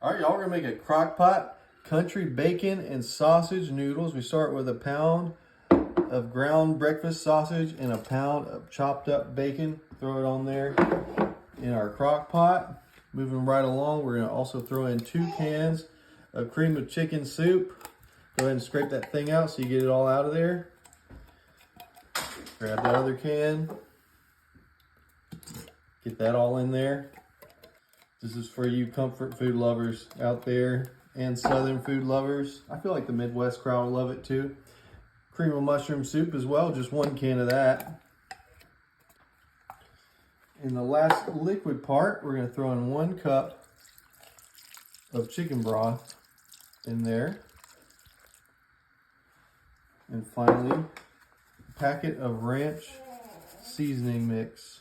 All right, y'all, we're gonna make a Crockpot country bacon and sausage noodles. We start with a pound of ground breakfast sausage and a pound of chopped up bacon. Throw it on there in our Crockpot. Moving right along, we're gonna also throw in 2 cans of cream of chicken soup. Go ahead and scrape that thing out so you get it all out of there. Grab that other can. Get that all in there. This is for you comfort food lovers out there and Southern food lovers. I feel like the Midwest crowd will love it too. Cream of mushroom soup as well, just 1 can of that. In the last liquid part, we're gonna throw in 1 cup of chicken broth in there. And finally, a packet of ranch seasoning mix.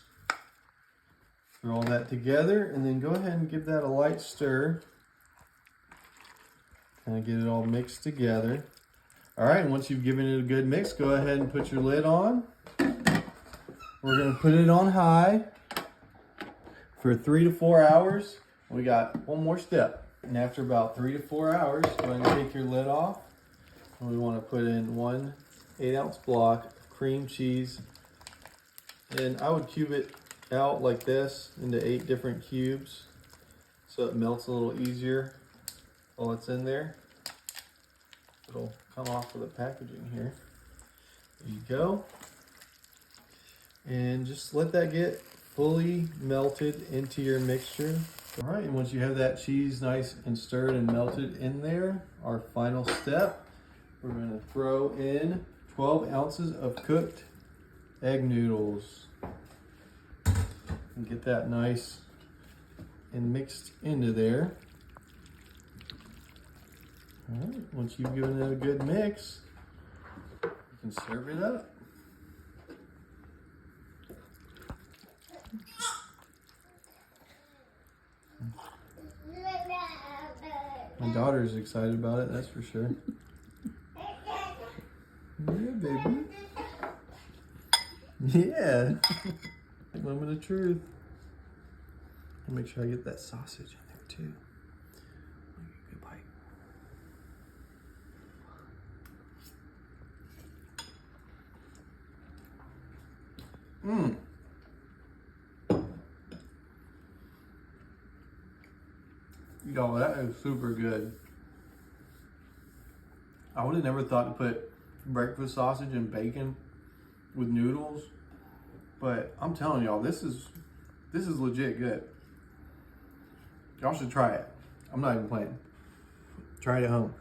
Throw all that together and then go ahead and give that a light stir. Kind of get it all mixed together. All right, and once you've given it a good mix, go ahead and put your lid on. We're gonna put it on high for 3 to 4 hours. We got one more step. And after about 3 to 4 hours, go ahead and take your lid off. And we wanna put in 1 8-ounce block of cream cheese. And I would cube it out like this into 8 different cubes so it melts a little easier while it's in there. It'll come off of the packaging here. There you go. And just let that get fully melted into your mixture. All right, and once you have that cheese nice and stirred and melted in there, our final step, we're gonna throw in 12 ounces of cooked egg noodles. And get that nice and mixed into there. All right, once you've given it a good mix, you can serve it up. My daughter's excited about it, that's for sure. Yeah, baby. Yeah. Moment of truth. I'll make sure I get that sausage in there too. Good bite. Mmm. Yo, that is super good. I would have never thought to put breakfast sausage and bacon with noodles, but I'm telling y'all, this is legit good. Y'all should try it. I'm not even playing. Try it at home.